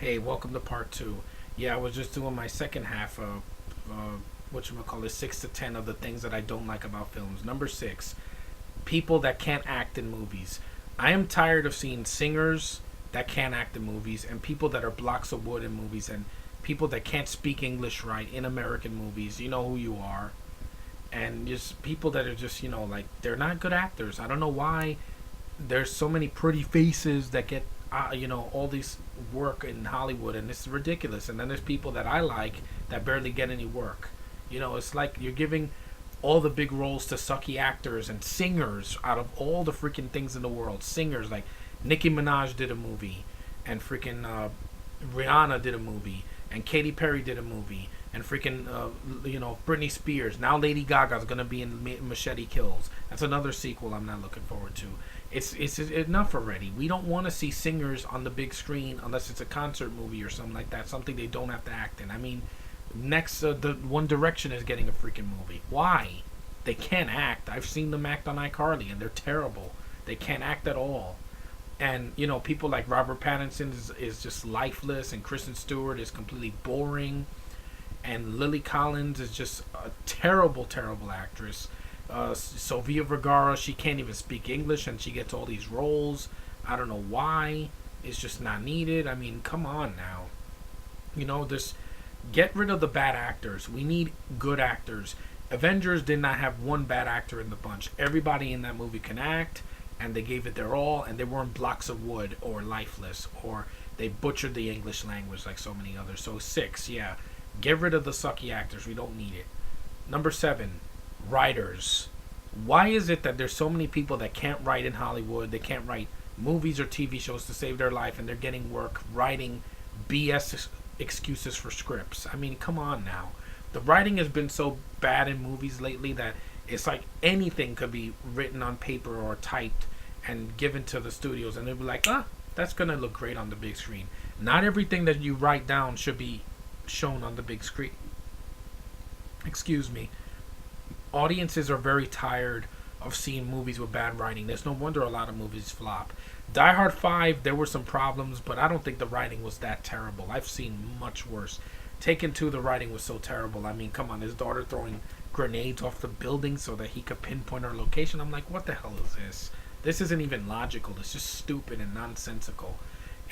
Hey, welcome to part two. Yeah, I was just doing my second half of whatchamacallit, 6 to 10 of the things that I don't like about films. Number six, people that can't act in movies. I am tired of seeing singers that can't act in movies and people that are blocks of wood in movies and people that can't speak English right in American movies. You know who you are. And just people that are just, like, they're not good actors. I don't know why there's so many pretty faces that get all these work in Hollywood, and it's ridiculous. And then there's people that I like that barely get any work. It's like you're giving all the big roles to sucky actors and singers out of all the freaking things in the world. Singers like Nicki Minaj did a movie, and freaking Rihanna did a movie, and Katy Perry did a movie, and freaking Britney Spears. Now Lady Gaga's gonna be in Machete Kills. That's another sequel I'm not looking forward to. It's enough already. We don't want to see singers on the big screen unless it's a concert movie or something like that. Something they don't have to act in. I mean, next the One Direction is getting a freaking movie. Why? They can't act. I've seen them act on iCarly, and they're terrible. They can't act at all. And people like Robert Pattinson is just lifeless, and Kristen Stewart is completely boring, and Lily Collins is just a terrible, terrible actress. Sofia Vergara, she can't even speak English, and she gets all these roles. I don't know why. It's just not needed. I mean, come on now. This get rid of the bad actors. We need good actors. Avengers did not have one bad actor in the bunch. Everybody in that movie can act, and they gave it their all, and they weren't blocks of wood or lifeless, or they butchered the English language like so many others. So six, yeah. Get rid of the sucky actors. We don't need it. Number seven, writers. Why is it that there's so many people that can't write in Hollywood? They can't write movies or TV shows to save their life, and they're getting work writing BS excuses for scripts. I mean, come on now. The writing has been so bad in movies lately that it's like anything could be written on paper or typed and given to the studios, and they'll be like, that's gonna look great on the big screen. Not everything that you write down should be shown on the big screen. Excuse me. Audiences are very tired of seeing movies with bad writing. There's no wonder a lot of movies flop. Die Hard 5, there were some problems, but I don't think the writing was that terrible. I've seen much worse. Taken 2, the writing was so terrible. I mean, come on, his daughter throwing grenades off the building so that he could pinpoint her location. I'm like, what the hell is this? This isn't even logical. It's just stupid and nonsensical.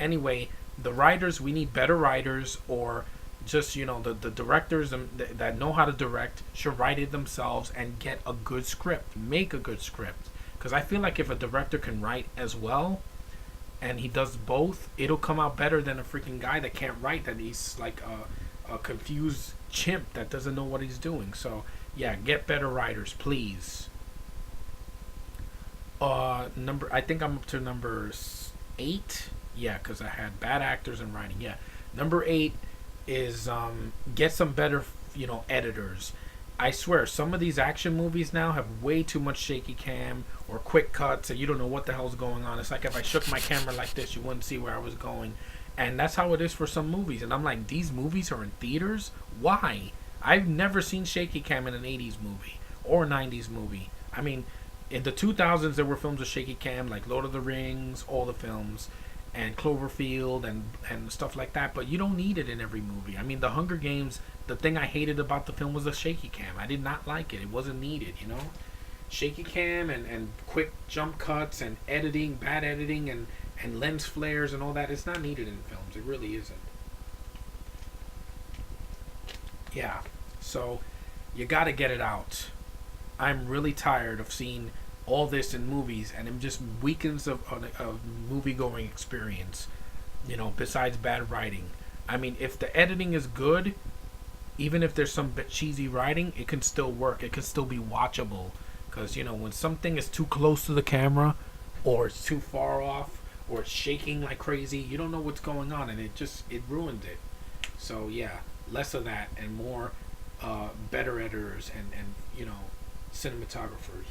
Anyway, the writers, we need better writers, or just the directors that know how to direct should write it themselves and get a good script, make a good script. Because I feel like if a director can write as well and he does both, it'll come out better than a freaking guy that can't write, that he's like a confused chimp that doesn't know what he's doing. So yeah, get better writers, please. I think I'm up to number 8. Yeah, because I had bad actors and writing. Yeah, number 8 is get some better editors. I swear some of these action movies now have way too much shaky cam or quick cuts, and you don't know what the hell's going on. It's like if I shook my camera like this, you wouldn't see where I was going. And that's how it is for some movies, and I'm like, these movies are in theaters? Why? I've never seen shaky cam in an 80s movie or 90s movie. I mean, in the 2000s there were films with shaky cam like Lord of the Rings, all the films, and Cloverfield and stuff like that, but you don't need it in every movie. I mean, The Hunger Games, the thing I hated about the film was the shaky cam. I did not like it. It wasn't needed, Shaky cam and quick jump cuts and editing, bad editing, and lens flares and all that. It's not needed in films. It really isn't. Yeah. So you got to get it out. I'm really tired of seeing all this in movies, and it just weakens a movie going experience, besides bad writing. I mean, if the editing is good, even if there's some bit cheesy writing, it can still work. It can still be watchable. Because, when something is too close to the camera, or it's too far off, or it's shaking like crazy, you don't know what's going on, and it ruined it. So, yeah, less of that and more better editors and cinematographers.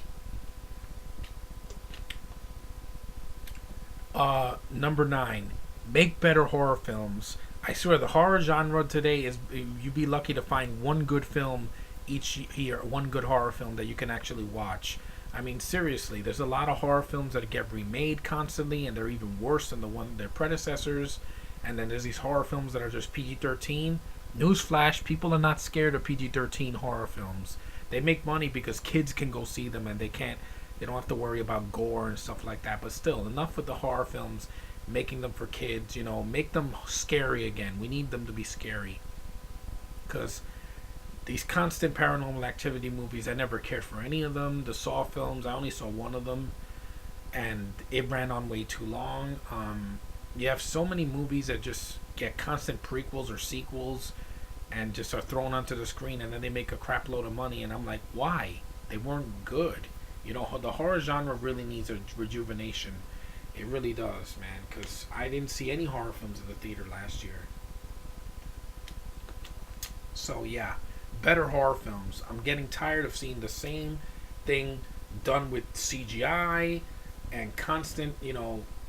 Number 9, make better horror films. I swear the horror genre today is, you'd be lucky to find one good film each year, one good horror film that you can actually watch. I mean, seriously, there's a lot of horror films that get remade constantly, and they're even worse than their predecessors. And then there's these horror films that are just PG-13. Newsflash: people are not scared of PG-13 horror films. They make money because kids can go see them, and they don't have to worry about gore and stuff like that. But still, enough with the horror films, making them for kids. Make them scary again. We need them to be scary, because these constant paranormal activity movies, I never cared for any of them. The Saw films, I only saw one of them, and it ran on way too long. You have so many movies that just get constant prequels or sequels and just are thrown onto the screen, and then they make a crap load of money, and I'm like, why? They weren't good. The horror genre really needs a rejuvenation. It really does, man, because I didn't see any horror films in the theater last year. So yeah, better horror films. I'm getting tired of seeing the same thing done with CGI and constant,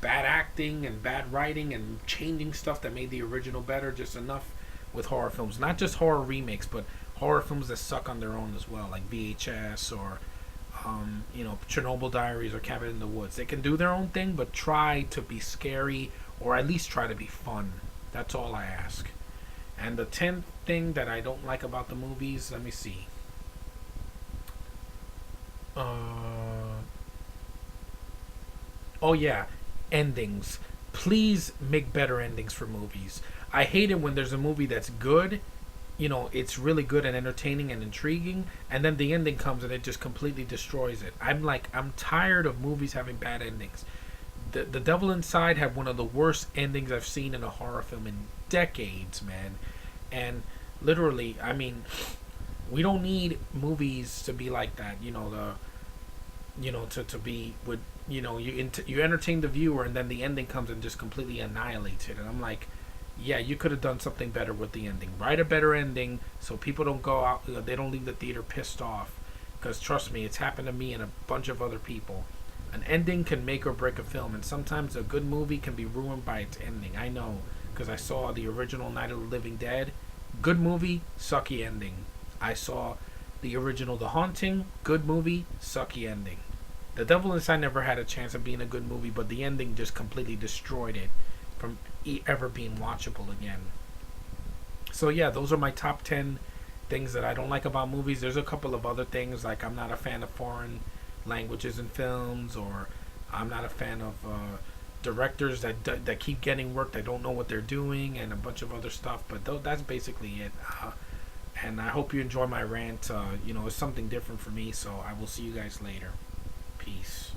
bad acting and bad writing and changing stuff that made the original better. Just enough with horror films. Not just horror remakes, but horror films that suck on their own as well, like VHS or Chernobyl Diaries or Cabin in the Woods. They can do their own thing, but try to be scary or at least try to be fun. That's all I ask. And the 10th thing that I don't like about the movies, let me see. Oh yeah, endings. Please make better endings for movies. I hate it when there's a movie that's good, it's really good and entertaining and intriguing, and then the ending comes and it just completely destroys it. I'm tired of movies having bad endings. The Devil Inside had one of the worst endings I've seen in a horror film in decades, man. And literally, we don't need movies to be like that. To be with, you entertain the viewer, and then the ending comes and just completely annihilates it. And I'm like, yeah, you could have done something better with the ending. Write a better ending so people don't go out, they don't leave the theater pissed off. Because trust me, it's happened to me and a bunch of other people. An ending can make or break a film, and sometimes a good movie can be ruined by its ending. I know, because I saw the original Night of the Living Dead. Good movie, sucky ending. I saw the original The Haunting. Good movie, sucky ending. The Devil Inside never had a chance of being a good movie, but the ending just completely destroyed it from ever being watchable again. So yeah, those are my top 10 things that I don't like about movies. There's a couple of other things, like I'm not a fan of foreign languages in films, or I'm not a fan of directors that keep getting work, that don't know what they're doing, and a bunch of other stuff. But that's basically it. And I hope you enjoy my rant. It's something different for me, so I will see you guys later. Peace.